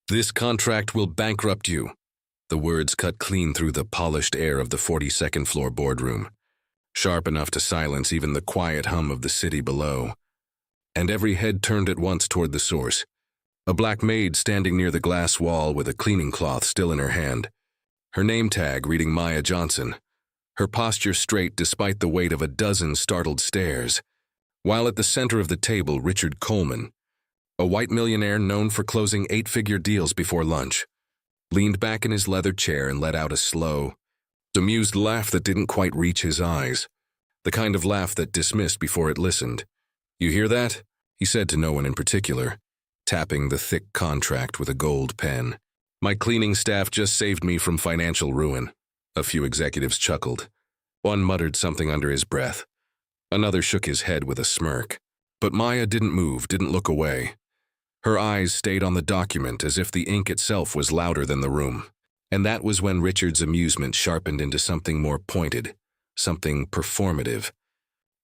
This contract will bankrupt you. The words cut clean through the polished air of the 42nd floor boardroom, sharp enough to silence even the quiet hum of the city below. And every head turned at once toward the source. A black maid standing near the glass wall with a cleaning cloth still in her hand. Her name tag reading Maya Johnson. Her posture straight despite the weight of a dozen startled stares. While at the center of the table, Richard Coleman, a white millionaire known for closing 8-figure deals before lunch, leaned back in his leather chair and let out a slow, amused laugh that didn't quite reach his eyes. The kind of laugh that dismissed before it listened. "You hear that?" he said to no one in particular, tapping the thick contract with a gold pen. "My cleaning staff just saved me from financial ruin." A few executives chuckled. One muttered something under his breath. Another shook his head with a smirk. But Maya didn't move, didn't look away. Her eyes stayed on the document as if the ink itself was louder than the room. And that was when Richard's amusement sharpened into something more pointed, something performative.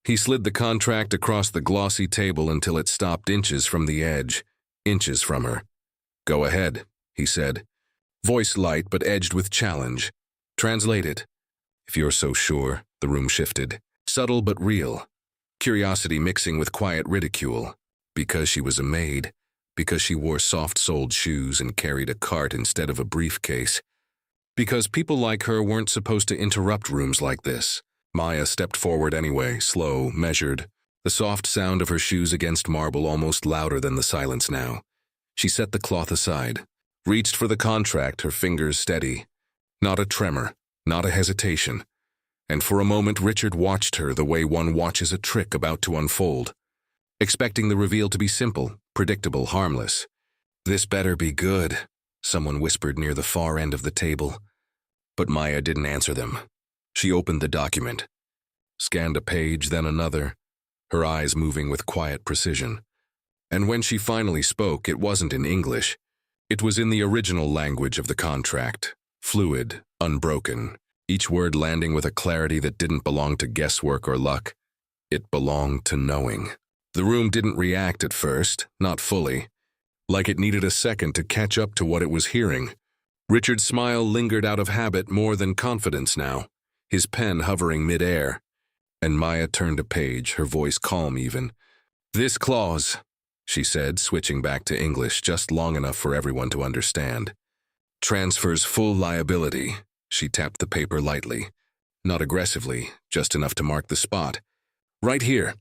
He slid the contract across the glossy table until it stopped inches from the edge, inches from her. "Go ahead," he said, voice light but edged with challenge. "Translate it." "If you're so sure." The room shifted, subtle but real, curiosity mixing with quiet ridicule. Because she was a maid, because she wore soft-soled shoes and carried a cart instead of a briefcase, because people like her weren't supposed to interrupt rooms like this. Maya stepped forward anyway, slow, measured, the soft sound of her shoes against marble almost louder than the silence now. She set the cloth aside, reached for the contract, her fingers steady. Not a tremor, not a hesitation. And for a moment Richard watched her the way one watches a trick about to unfold, expecting the reveal to be simple, predictable, harmless. "This better be good," someone whispered near the far end of the table. But Maya didn't answer them. She opened the document, scanned a page, then another, her eyes moving with quiet precision. And when she finally spoke, it wasn't in English. It was in the original language of the contract, fluid, unbroken, each word landing with a clarity that didn't belong to guesswork or luck. It belonged to knowing. The room didn't react at first, not fully, like it needed a second to catch up to what it was hearing. Richard's smile lingered out of habit more than confidence now, his pen hovering mid-air. And Maya turned a page, her voice calm even. "This clause," she said, switching back to English just long enough for everyone to understand, "transfers full liability." She tapped the paper lightly, not aggressively, just enough to mark the spot. "Right here."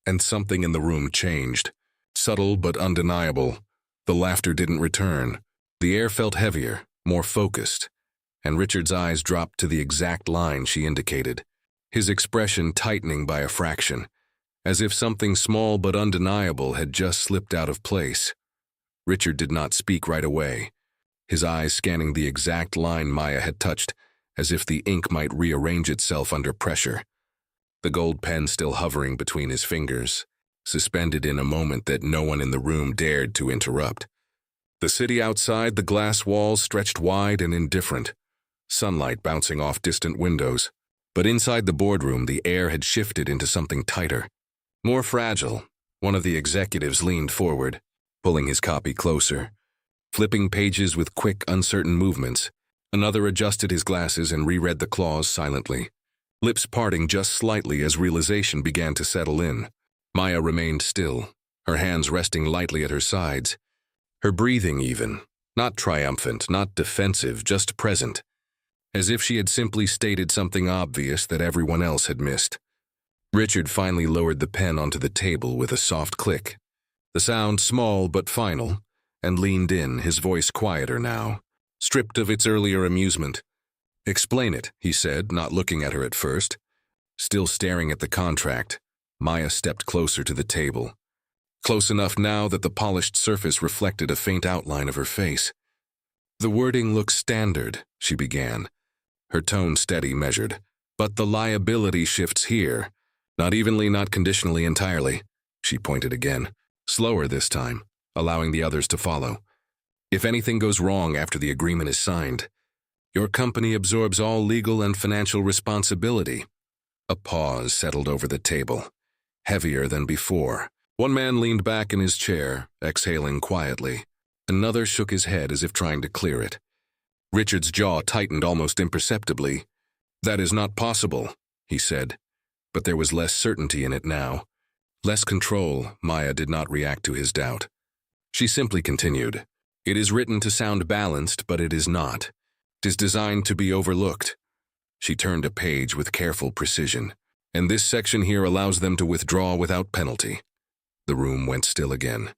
And something in the room changed. Subtle but undeniable. The laughter didn't return. The air felt heavier, more focused, and Richard's eyes dropped to the exact line she indicated, his expression tightening by a fraction, as if something small but undeniable had just slipped out of place. Richard did not speak right away, his eyes scanning the exact line Maya had touched, as if the ink might rearrange itself under pressure. The gold pen still hovering between his fingers, suspended in a moment that no one in the room dared to interrupt. The city outside, the glass walls stretched wide and indifferent, sunlight bouncing off distant windows. But inside the boardroom, the air had shifted into something tighter, more fragile. One of the executives leaned forward, pulling his copy closer, flipping pages with quick, uncertain movements. Another adjusted his glasses and reread the clause silently, lips parting just slightly as realization began to settle in. Maya remained still, her hands resting lightly at her sides, her breathing even, not triumphant, not defensive, just present, as if she had simply stated something obvious that everyone else had missed. Richard finally lowered the pen onto the table with a soft click, the sound small but final, and leaned in, his voice quieter now, stripped of its earlier amusement. "Explain it," he said, not looking at her at first. Still staring at the contract, Maya stepped closer to the table, close enough now that the polished surface reflected a faint outline of her face. "The wording looks standard," she began, her tone steady, measured. "But the liability shifts here. Not evenly, not conditionally, entirely." She pointed again, slower this time, allowing the others to follow. "If anything goes wrong after the agreement is signed, your company absorbs all legal and financial responsibility." A pause settled over the table, heavier than before. One man leaned back in his chair, exhaling quietly. Another shook his head as if trying to clear it. Richard's jaw tightened almost imperceptibly. "That is not possible," he said, but there was less certainty in it now. Less control. Maya did not react to his doubt. She simply continued, "It is written to sound balanced, but it is not. It is designed to be overlooked." She turned a page with careful precision. "And this section here allows them to withdraw without penalty." The room went still again.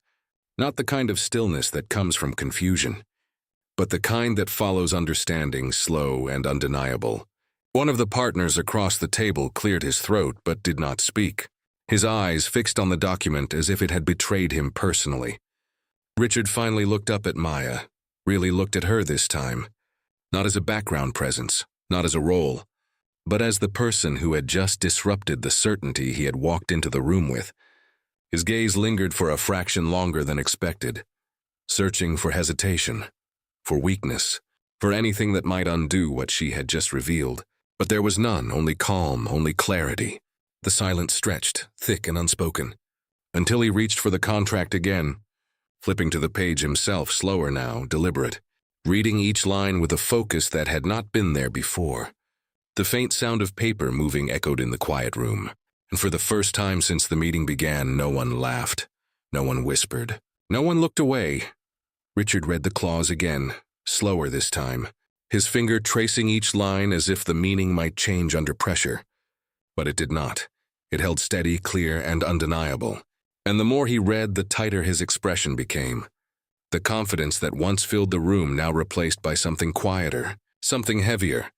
Not the kind of stillness that comes from confusion, but the kind that follows understanding, slow and undeniable. One of the partners across the table cleared his throat but did not speak, his eyes fixed on the document as if it had betrayed him personally. Richard finally looked up at Maya, really looked at her this time, not as a background presence, not as a role, but as the person who had just disrupted the certainty he had walked into the room with. His gaze lingered for a fraction longer than expected, searching for hesitation, for weakness, for anything that might undo what she had just revealed. But there was none, only calm, only clarity. The silence stretched, thick and unspoken, until he reached for the contract again, flipping to the page himself, slower now, deliberate, reading each line with a focus that had not been there before. The faint sound of paper moving echoed in the quiet room, and for the first time since the meeting began, no one laughed, no one whispered, no one looked away. Richard read the clause again, slower this time, his finger tracing each line as if the meaning might change under pressure. But it did not. It held steady, clear, and undeniable. And the more he read, the tighter his expression became. The confidence that once filled the room now replaced by something quieter, something heavier.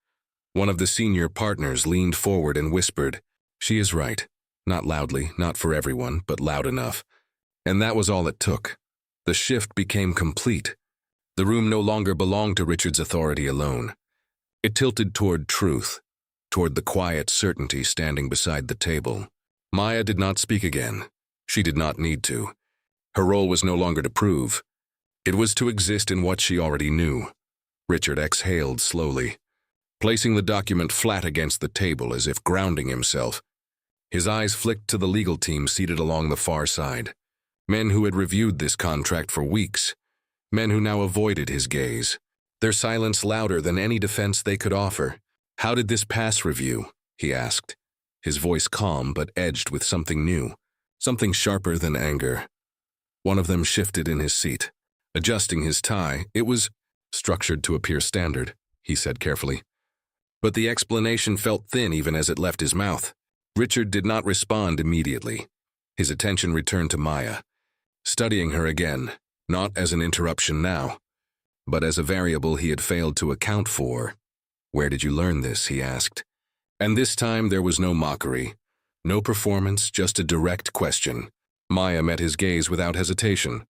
One of the senior partners leaned forward and whispered, "She is right." Not loudly, not for everyone, but loud enough. And that was all it took. The shift became complete. The room no longer belonged to Richard's authority alone. It tilted toward truth, toward the quiet certainty standing beside the table. Maya did not speak again. She did not need to. Her role was no longer to prove. It was to exist in what she already knew. Richard exhaled slowly, placing the document flat against the table as if grounding himself. His eyes flicked to the legal team seated along the far side. Men who had reviewed this contract for weeks. Men who now avoided his gaze, their silence louder than any defense they could offer. "How did this pass review?" he asked, his voice calm but edged with something new, something sharper than anger. One of them shifted in his seat, adjusting his tie. "It was structured to appear standard," he said carefully. But the explanation felt thin even as it left his mouth. Richard did not respond immediately. His attention returned to Maya, studying her again, not as an interruption now, but as a variable he had failed to account for. "Where did you learn this?" he asked. And this time there was no mockery, no performance, just a direct question. Maya met his gaze without hesitation.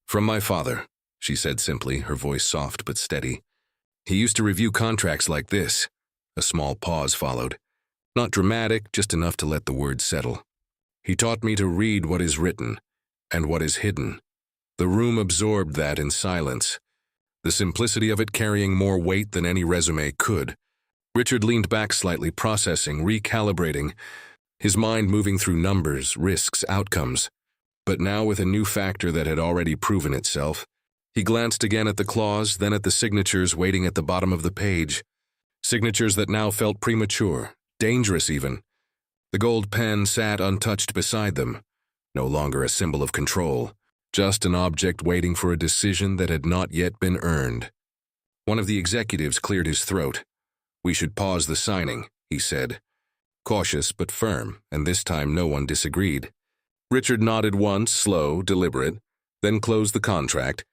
"From my father," she said simply, her voice soft but steady. "He used to review contracts like this." A small pause followed. Not dramatic, just enough to let the words settle. "He taught me to read what is written, and what is hidden." The room absorbed that in silence, the simplicity of it carrying more weight than any resume could. Richard leaned back slightly, processing, recalibrating, his mind moving through numbers, risks, outcomes. But now with a new factor that had already proven itself. He glanced again at the clause, then at the signatures waiting at the bottom of the page. Signatures that now felt premature, dangerous even. The gold pen sat untouched beside them, no longer a symbol of control. Just an object waiting for a decision that had not yet been earned. One of the executives cleared his throat. "We should pause the signing," he said. Cautious but firm, and this time no one disagreed. Richard nodded once, slow, deliberate, then closed the contract,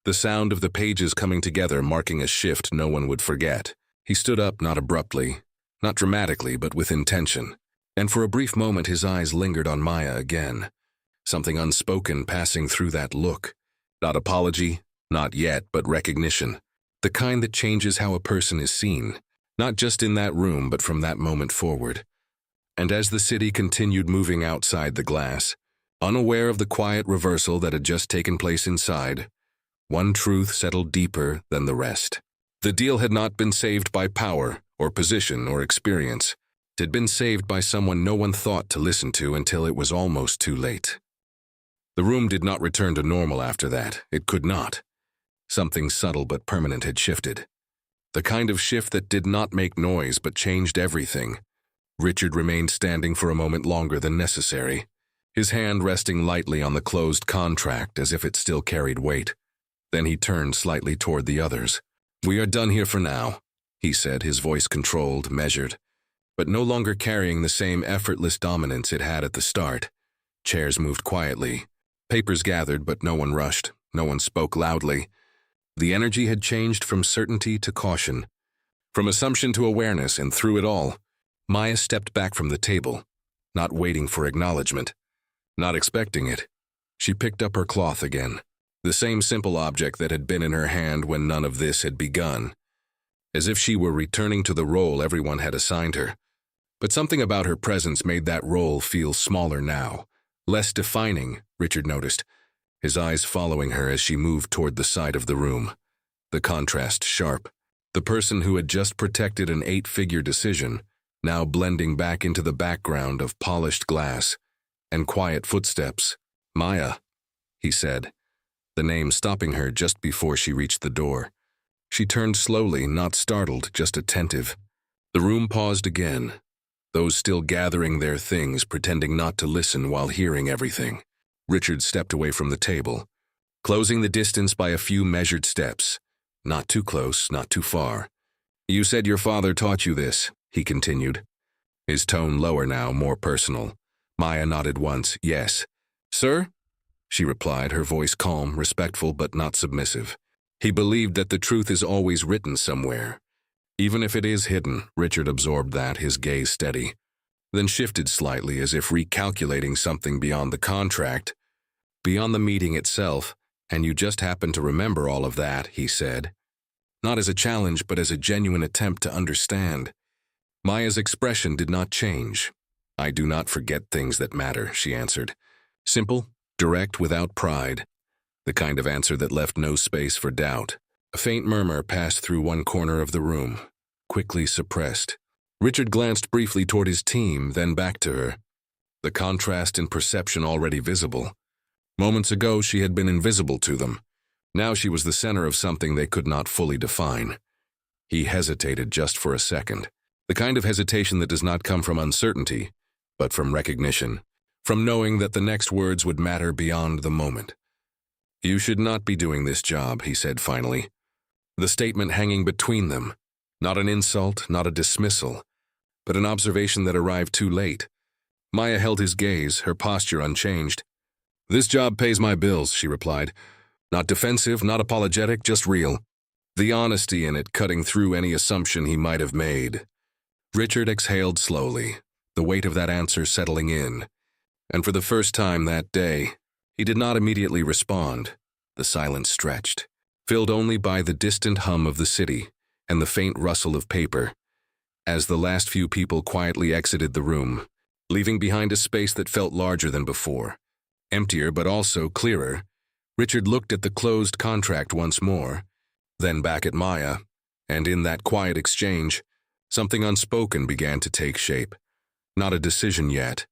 the sound of the pages coming together marking a shift no one would forget. He stood up, not abruptly, not dramatically, but with intention, and for a brief moment his eyes lingered on Maya again. Something unspoken passing through that look. Not apology, not yet, but recognition. The kind that changes how a person is seen, not just in that room, but from that moment forward. And as the city continued moving outside the glass, unaware of the quiet reversal that had just taken place inside, one truth settled deeper than the rest. The deal had not been saved by power, or position, or experience. It had been saved by someone no one thought to listen to until it was almost too late. The room did not return to normal after that. It could not. Something subtle but permanent had shifted. The kind of shift that did not make noise but changed everything. Richard remained standing for a moment longer than necessary, his hand resting lightly on the closed contract as if it still carried weight. Then he turned slightly toward the others. "We are done here for now," he said, his voice controlled, measured, but no longer carrying the same effortless dominance it had at the start. Chairs moved quietly. Papers gathered, but no one rushed. No one spoke loudly. The energy had changed from certainty to caution, from assumption to awareness, and through it all, Maya stepped back from the table, not waiting for acknowledgement, not expecting it. She picked up her cloth again, the same simple object that had been in her hand when none of this had begun, as if she were returning to the role everyone had assigned her. But something about her presence made that role feel smaller now, less defining, Richard noticed, his eyes following her as she moved toward the side of the room. The contrast sharp. The person who had just protected an 8-figure decision, now blending back into the background of polished glass and quiet footsteps. "Maya," he said, the name stopping her just before she reached the door. She turned slowly, not startled, just attentive. The room paused again, those still gathering their things, pretending not to listen while hearing everything. Richard stepped away from the table, closing the distance by a few measured steps. Not too close, not too far. "You said your father taught you this," he continued, his tone lower now, more personal. Maya nodded once. "Yes." "Sir?" she replied, her voice calm, respectful, but not submissive. "He believed that the truth is always written somewhere, even if it is hidden." Richard absorbed that, his gaze steady, then shifted slightly as if recalculating something beyond the contract, beyond the meeting itself. "And you just happen to remember all of that," he said, not as a challenge but as a genuine attempt to understand. Maya's expression did not change. "I do not forget things that matter," she answered. Simple, direct, without pride. The kind of answer that left no space for doubt. A faint murmur passed through one corner of the room, quickly suppressed. Richard glanced briefly toward his team, then back to her. The contrast in perception already visible. Moments ago she had been invisible to them. Now she was the center of something they could not fully define. He hesitated just for a second. The kind of hesitation that does not come from uncertainty, but from recognition, from knowing that the next words would matter beyond the moment. "You should not be doing this job," he said finally. The statement hanging between them, not an insult, not a dismissal, but an observation that arrived too late. Maya held his gaze, her posture unchanged. "This job pays my bills," she replied. Not defensive, not apologetic, just real. The honesty in it cutting through any assumption he might have made. Richard exhaled slowly, the weight of that answer settling in. And for the first time that day, he did not immediately respond. The silence stretched, filled only by the distant hum of the city and the faint rustle of paper, as the last few people quietly exited the room, leaving behind a space that felt larger than before. Emptier, but also clearer. Richard looked at the closed contract once more, then back at Maya, and in that quiet exchange, something unspoken began to take shape. Not a decision yet,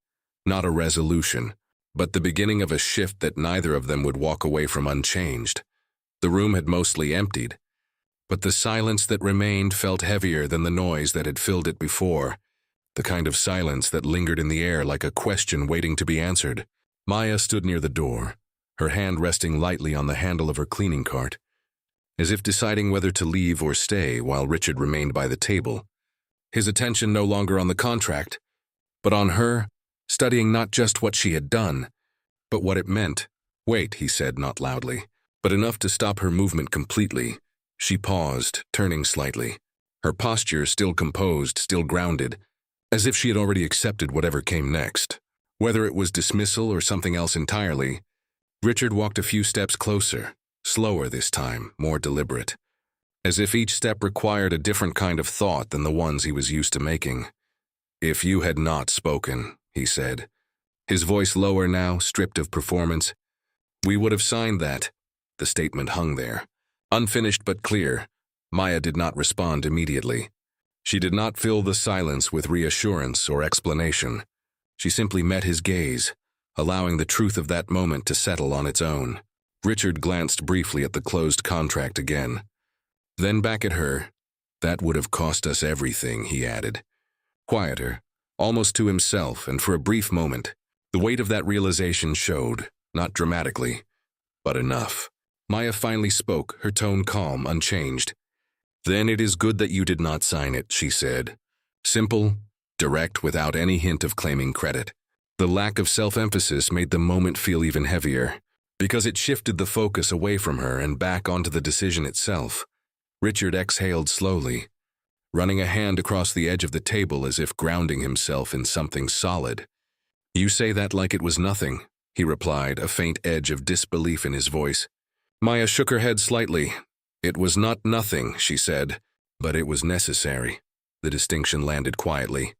not a resolution, but the beginning of a shift that neither of them would walk away from unchanged. The room had mostly emptied, but the silence that remained felt heavier than the noise that had filled it before, the kind of silence that lingered in the air like a question waiting to be answered. Maya stood near the door, her hand resting lightly on the handle of her cleaning cart, as if deciding whether to leave or stay while Richard remained by the table, his attention no longer on the contract, but on her, studying not just what she had done, but what it meant. "Wait," he said, not loudly, but enough to stop her movement completely. She paused, turning slightly, her posture still composed, still grounded, as if she had already accepted whatever came next. Whether it was dismissal or something else entirely, Richard walked a few steps closer, slower this time, more deliberate, as if each step required a different kind of thought than the ones he was used to making. "If you had not spoken," he said, his voice lower now, stripped of performance, "we would have signed that." The statement hung there, unfinished but clear. Maya did not respond immediately. She did not fill the silence with reassurance or explanation. She simply met his gaze, allowing the truth of that moment to settle on its own. Richard glanced briefly at the closed contract again. Then back at her. "That would have cost us everything," he added. Quieter, almost to himself, and for a brief moment, the weight of that realization showed, not dramatically, but enough. Maya finally spoke, her tone calm, unchanged. "Then it is good that you did not sign it," she said. Simple, direct, without any hint of claiming credit. The lack of self-emphasis made the moment feel even heavier, because it shifted the focus away from her and back onto the decision itself. Richard exhaled slowly, running a hand across the edge of the table as if grounding himself in something solid. "You say that like it was nothing," he replied, a faint edge of disbelief in his voice. Maya shook her head slightly. "It was not nothing," she said, "but it was necessary." The distinction landed quietly,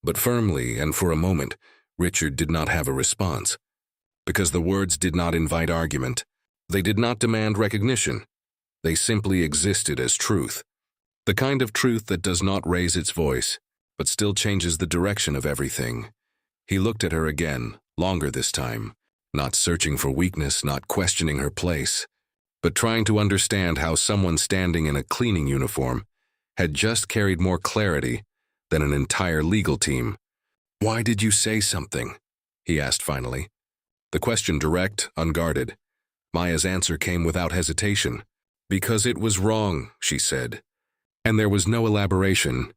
but firmly, and for a moment, Richard did not have a response. Because the words did not invite argument. They did not demand recognition. They simply existed as truth. The kind of truth that does not raise its voice, but still changes the direction of everything. He looked at her again, longer this time, not searching for weakness, not questioning her place, but trying to understand how someone standing in a cleaning uniform had just carried more clarity than an entire legal team. "Why did you say something?" he asked finally. The question direct, unguarded. Maya's answer came without hesitation. "Because it was wrong," she said. And there was no elaboration,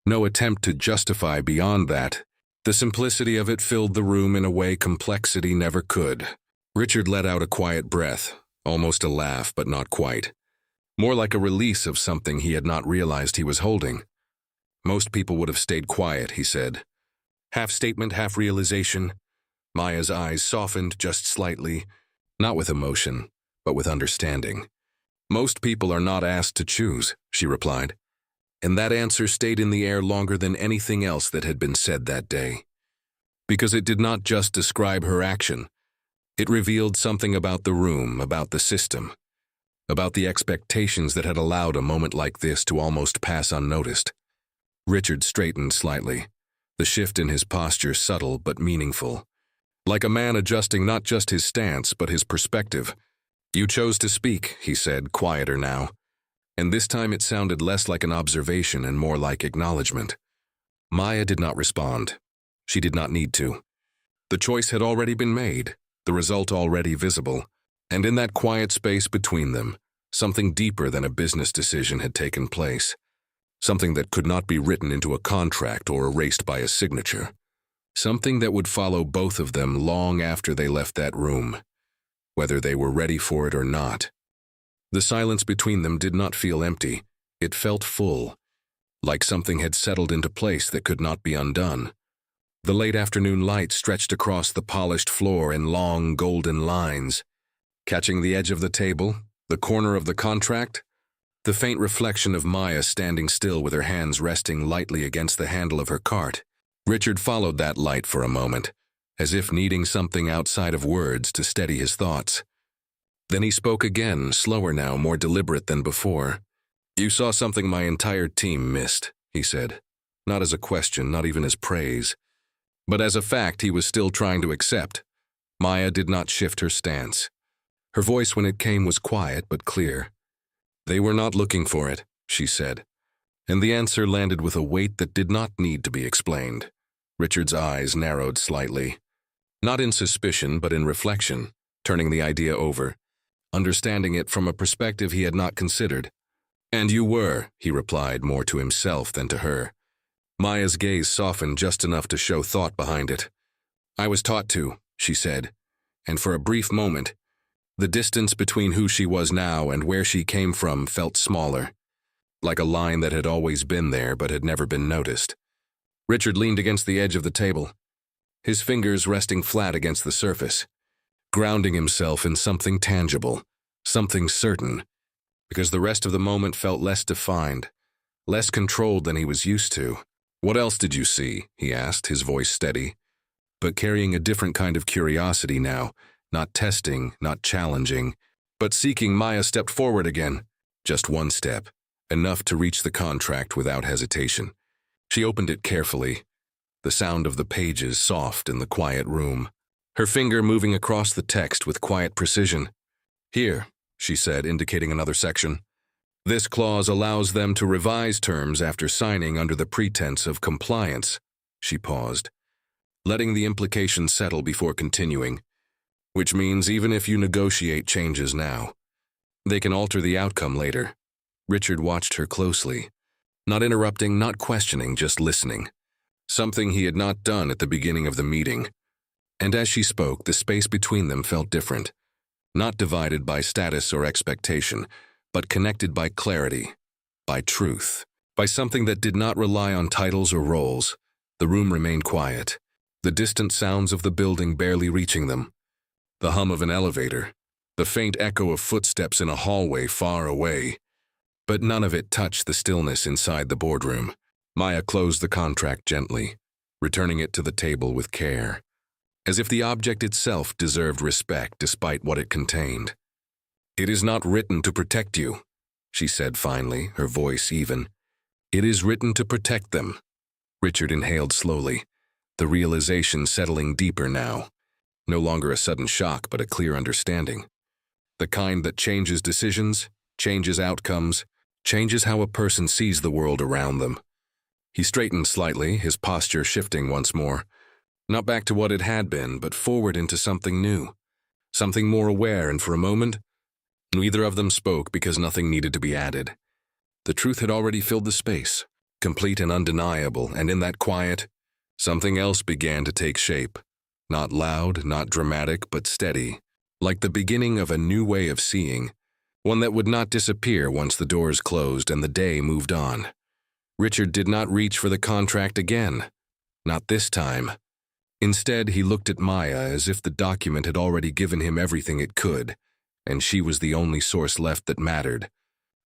no attempt to justify beyond that. The simplicity of it filled the room in a way complexity never could. Richard let out a quiet breath, almost a laugh, but not quite. More like a release of something he had not realized he was holding. "Most people would have stayed quiet," he said. Half statement, half realization. Maya's eyes softened just slightly, not with emotion, but with understanding. "Most people are not asked to choose," she replied. And that answer stayed in the air longer than anything else that had been said that day. Because it did not just describe her action. It revealed something about the room, about the system, about the expectations that had allowed a moment like this to almost pass unnoticed. Richard straightened slightly, the shift in his posture subtle but meaningful. Like a man adjusting not just his stance, but his perspective. "You chose to speak," he said, quieter now. And this time it sounded less like an observation and more like acknowledgement. Maya did not respond. She did not need to. The choice had already been made, the result already visible, and in that quiet space between them, something deeper than a business decision had taken place. Something that could not be written into a contract or erased by a signature. Something that would follow both of them long after they left that room, whether they were ready for it or not. The silence between them did not feel empty. It felt full, like something had settled into place that could not be undone. The late afternoon light stretched across the polished floor in long, golden lines, catching the edge of the table, the corner of the contract, the faint reflection of Maya standing still with her hands resting lightly against the handle of her cart. Richard followed that light for a moment, as if needing something outside of words to steady his thoughts. Then he spoke again, slower now, more deliberate than before. "You saw something my entire team missed," he said. Not as a question, not even as praise, but as a fact he was still trying to accept. Maya did not shift her stance. Her voice when it came was quiet but clear. "They were not looking for it," she said. And the answer landed with a weight that did not need to be explained. Richard's eyes narrowed slightly. Not in suspicion, but in reflection, turning the idea over, understanding it from a perspective he had not considered. "And you were," he replied, more to himself than to her. Maya's gaze softened just enough to show thought behind it. "I was taught to," she said, and for a brief moment, the distance between who she was now and where she came from felt smaller, like a line that had always been there but had never been noticed. Richard leaned against the edge of the table, his fingers resting flat against the surface, grounding himself in something tangible, something certain, because the rest of the moment felt less defined, less controlled than he was used to. "What else did you see?" he asked, his voice steady, but carrying a different kind of curiosity now, not testing, not challenging, but seeking. Maya stepped forward again, just one step, enough to reach the contract without hesitation. She opened it carefully, the sound of the pages soft in the quiet room, her finger moving across the text with quiet precision. Here, she said, indicating another section. This clause allows them to revise terms after signing under the pretense of compliance. She paused, letting the implication settle before continuing, which means even if you negotiate changes now, they can alter the outcome later. Richard watched her closely, not interrupting, not questioning, just listening, something he had not done at the beginning of the meeting. And as she spoke, the space between them felt different, not divided by status or expectation, but connected by clarity, by truth, by something that did not rely on titles or roles. The room remained quiet, the distant sounds of the building barely reaching them, the hum of an elevator, the faint echo of footsteps in a hallway far away. But none of it touched the stillness inside the boardroom. Maya closed the contract gently, returning it to the table with care, as if the object itself deserved respect despite what it contained. "It is not written to protect you," she said finally, her voice even. "It is written to protect them." Richard inhaled slowly, the realization settling deeper now. No longer a sudden shock, but a clear understanding. The kind that changes decisions, changes outcomes, changes how a person sees the world around them. He straightened slightly, his posture shifting once more. Not back to what it had been, but forward into something new, something more aware, and for a moment, neither of them spoke because nothing needed to be added. The truth had already filled the space, complete and undeniable, and in that quiet, something else began to take shape. Not loud, not dramatic, but steady, like the beginning of a new way of seeing, one that would not disappear once the doors closed and the day moved on. Richard did not reach for the contract again. Not this time. Instead, he looked at Maya as if the document had already given him everything it could, and she was the only source left that mattered.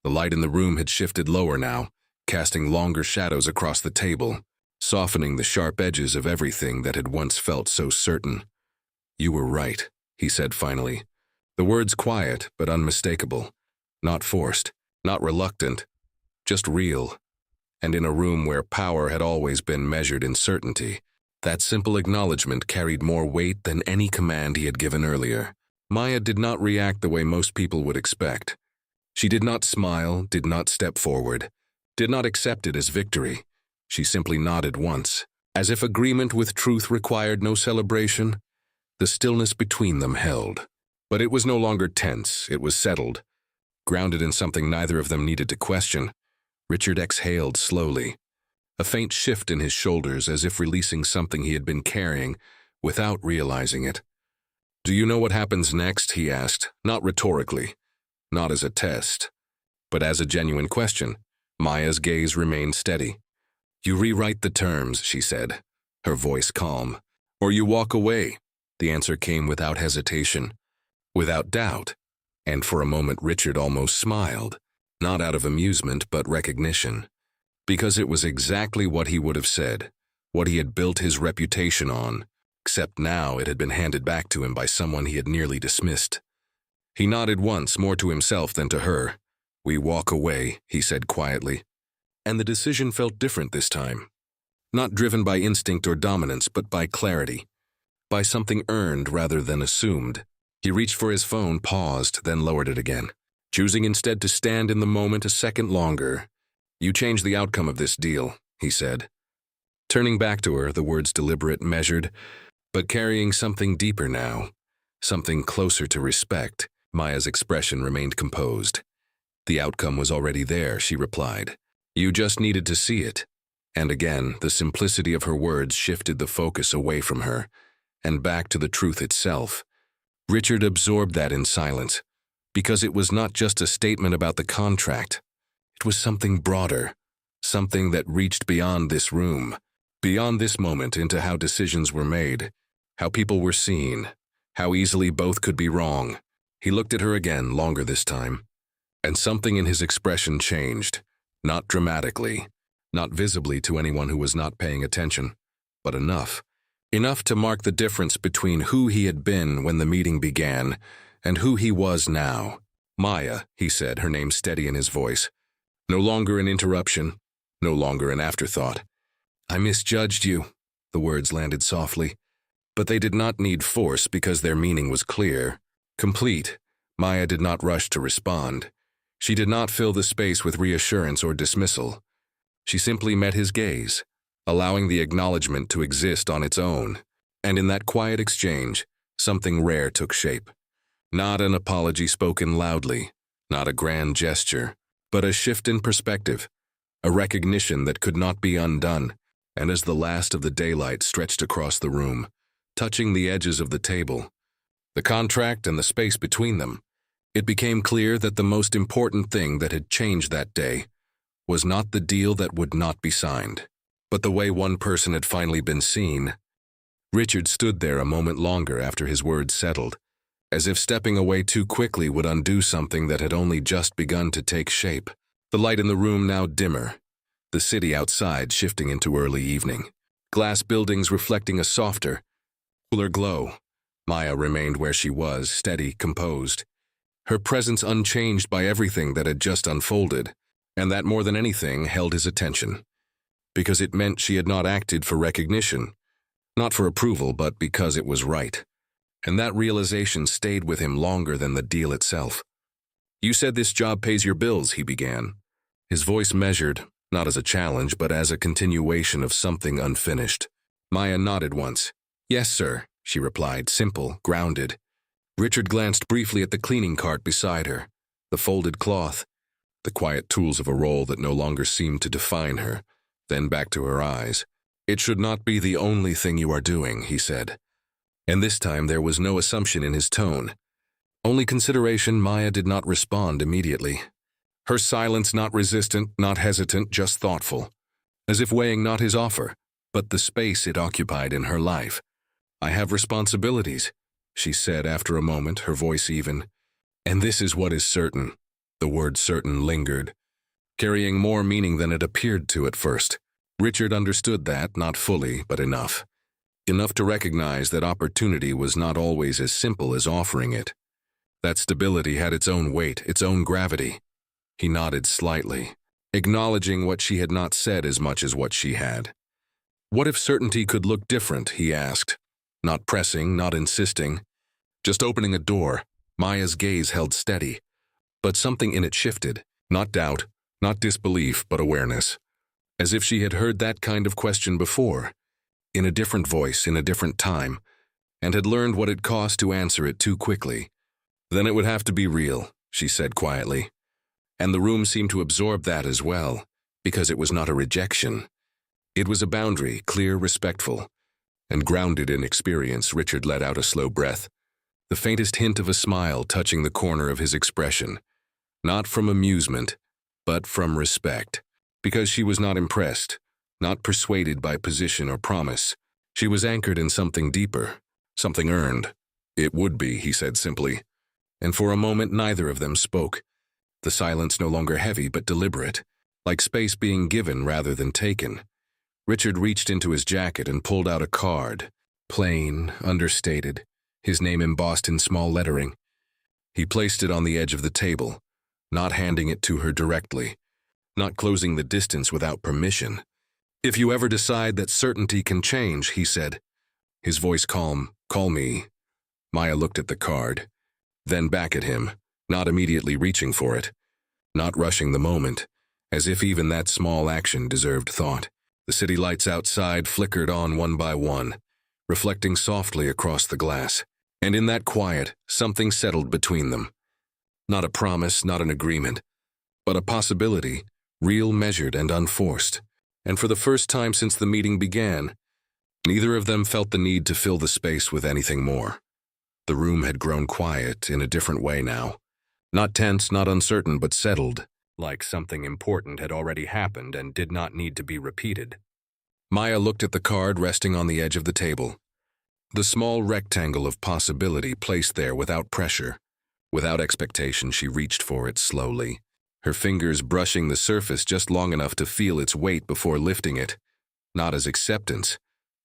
The light in the room had shifted lower now, casting longer shadows across the table, softening the sharp edges of everything that had once felt so certain. "You were right," he said finally. The words quiet but unmistakable, not forced, not reluctant, just real. And in a room where power had always been measured in certainty, that simple acknowledgement carried more weight than any command he had given earlier. Maya did not react the way most people would expect. She did not smile, did not step forward, did not accept it as victory. She simply nodded once, as if agreement with truth required no celebration. The stillness between them held. But it was no longer tense, it was settled, grounded in something neither of them needed to question. Richard exhaled slowly, a faint shift in his shoulders as if releasing something he had been carrying without realizing it. "Do you know what happens next?" he asked, not rhetorically, not as a test, but as a genuine question. Maya's gaze remained steady. "You rewrite the terms," she said, her voice calm. "Or you walk away." The answer came without hesitation, without doubt, and for a moment Richard almost smiled, not out of amusement but recognition, because it was exactly what he would have said, what he had built his reputation on, except now it had been handed back to him by someone he had nearly dismissed. He nodded once, more to himself than to her. "We walk away," he said quietly. And the decision felt different this time, not driven by instinct or dominance, but by clarity, by something earned rather than assumed. He reached for his phone, paused, then lowered it again, choosing instead to stand in the moment a second longer. "You changed the outcome of this deal," he said. Turning back to her, the words deliberate, measured, but carrying something deeper now, something closer to respect. Maya's expression remained composed. "The outcome was already there," she replied. "You just needed to see it." And again, the simplicity of her words shifted the focus away from her and back to the truth itself. Richard absorbed that in silence, because it was not just a statement about the contract. It was something broader, something that reached beyond this room, beyond this moment, into how decisions were made, how people were seen, how easily both could be wrong. He looked at her again, longer this time, and something in his expression changed, not dramatically, not visibly to anyone who was not paying attention, but enough to mark the difference between who he had been when the meeting began and who he was now. "Maya," he said, her name steady in his voice. No longer an interruption, no longer an afterthought. "I misjudged you," the words landed softly, but they did not need force because their meaning was clear, complete, Maya did not rush to respond. She did not fill the space with reassurance or dismissal. She simply met his gaze, allowing the acknowledgement to exist on its own. And in that quiet exchange, something rare took shape. Not an apology spoken loudly, not a grand gesture, but a shift in perspective, a recognition that could not be undone. And as the last of the daylight stretched across the room, touching the edges of the table, the contract and the space between them, it became clear that the most important thing that had changed that day was not the deal that would not be signed, but the way one person had finally been seen. Richard stood there a moment longer after his words settled, as if stepping away too quickly would undo something that had only just begun to take shape. The light in the room now dimmer, the city outside shifting into early evening, glass buildings reflecting a softer, cooler glow. Maya remained where she was, steady, composed, her presence unchanged by everything that had just unfolded, and that more than anything held his attention, because it meant she had not acted for recognition, not for approval, but because it was right. And that realization stayed with him longer than the deal itself. "You said this job pays your bills," he began, his voice measured, not as a challenge, but as a continuation of something unfinished. Maya nodded once. "Yes, sir," she replied, simple, grounded. Richard glanced briefly at the cleaning cart beside her, the folded cloth, the quiet tools of a role that no longer seemed to define her, then back to her eyes. "It should not be the only thing you are doing," he said. And this time there was no assumption in his tone. Only consideration. Maya did not respond immediately. Her silence not resistant, not hesitant, just thoughtful, as if weighing not his offer, but the space it occupied in her life. "I have responsibilities," she said after a moment, her voice even. "And this is what is certain." The word certain lingered, carrying more meaning than it appeared to at first. Richard understood that, not fully, but enough. Enough to recognize that opportunity was not always as simple as offering it. That stability had its own weight, its own gravity. He nodded slightly, acknowledging what she had not said as much as what she had. What if certainty could look different, he asked. Not pressing, not insisting, just opening a door. Maya's gaze held steady, but something in it shifted. Not doubt, not disbelief, but awareness. As if she had heard that kind of question before, in a different voice, in a different time, and had learned what it cost to answer it too quickly. "Then it would have to be real," she said quietly. And the room seemed to absorb that as well, because it was not a rejection. It was a boundary, clear, respectful, and grounded in experience. Richard let out a slow breath, the faintest hint of a smile touching the corner of his expression, not from amusement, but from respect, because she was not impressed, not persuaded by position or promise. She was anchored in something deeper, something earned. "It would be," he said simply, and for a moment neither of them spoke, the silence no longer heavy but deliberate, like space being given rather than taken. Richard reached into his jacket and pulled out a card, plain, understated, his name embossed in small lettering. He placed it on the edge of the table, not handing it to her directly, not closing the distance without permission. "If you ever decide that certainty can change," he said, his voice calm, "call me." Maya looked at the card, then back at him, not immediately reaching for it, not rushing the moment, as if even that small action deserved thought. The city lights outside flickered on one by one, reflecting softly across the glass, and in that quiet, something settled between them. Not a promise, not an agreement, but a possibility, real, measured, and unforced. And for the first time since the meeting began, neither of them felt the need to fill the space with anything more. The room had grown quiet in a different way now. Not tense, not uncertain, but settled, like something important had already happened and did not need to be repeated. Maya looked at the card resting on the edge of the table. The small rectangle of possibility placed there without pressure. Without expectation, she reached for it slowly, her fingers brushing the surface just long enough to feel its weight before lifting it, not as acceptance,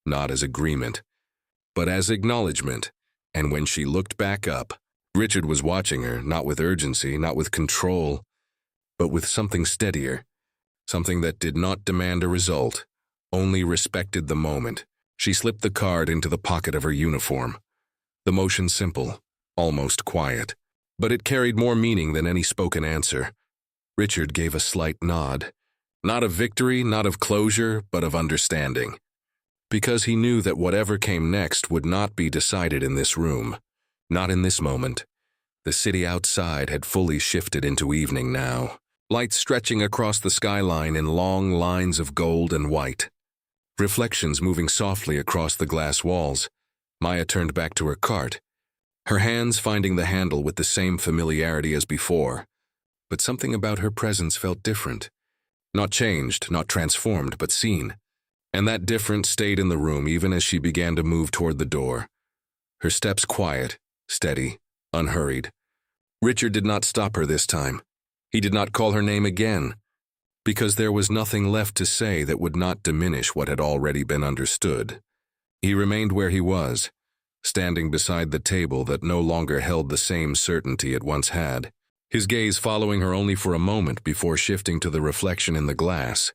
not as agreement, but as acknowledgement. And when she looked back up, Richard was watching her, not with urgency, not with control, but with something steadier, something that did not demand a result, only respected the moment. She slipped the card into the pocket of her uniform, the motion simple, almost quiet. but it carried more meaning than any spoken answer. Richard gave a slight nod. Not of victory, not of closure, but of understanding. Because he knew that whatever came next would not be decided in this room. Not in this moment. The city outside had fully shifted into evening now, lights stretching across the skyline in long lines of gold and white. Reflections moving softly across the glass walls. Maya turned back to her cart, her hands finding the handle with the same familiarity as before. But something about her presence felt different. Not changed, not transformed, but seen. And that difference stayed in the room even as she began to move toward the door. Her steps quiet, steady, unhurried. Richard did not stop her this time. He did not call her name again, because there was nothing left to say that would not diminish what had already been understood. He remained where he was, standing beside the table that no longer held the same certainty it once had, his gaze following her only for a moment before shifting to the reflection in the glass.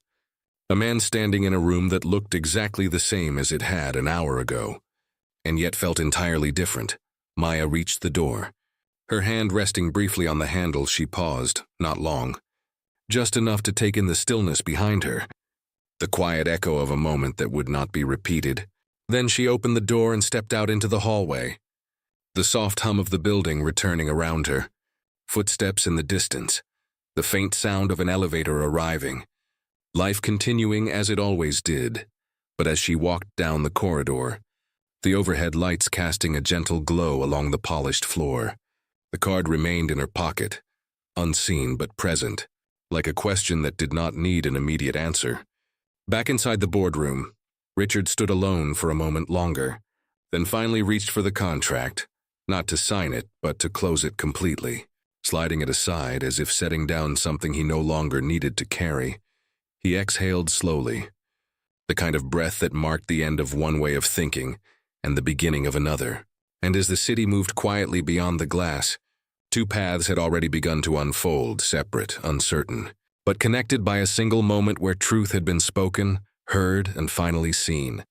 A man standing in a room that looked exactly the same as it had an hour ago, and yet felt entirely different. Maya reached the door. Her hand resting briefly on the handle, she paused, not long. Just enough to take in the stillness behind her, the quiet echo of a moment that would not be repeated. Then she opened the door and stepped out into the hallway, the soft hum of the building returning around her, footsteps in the distance, the faint sound of an elevator arriving, life continuing as it always did. But as she walked down the corridor, the overhead lights casting a gentle glow along the polished floor, the card remained in her pocket, unseen but present, like a question that did not need an immediate answer. Back inside the boardroom, Richard stood alone for a moment longer, then finally reached for the contract, not to sign it, but to close it completely. Sliding it aside as if setting down something he no longer needed to carry, he exhaled slowly, the kind of breath that marked the end of one way of thinking and the beginning of another. And as the city moved quietly beyond the glass, two paths had already begun to unfold, separate, uncertain, but connected by a single moment where truth had been spoken, heard, and finally seen.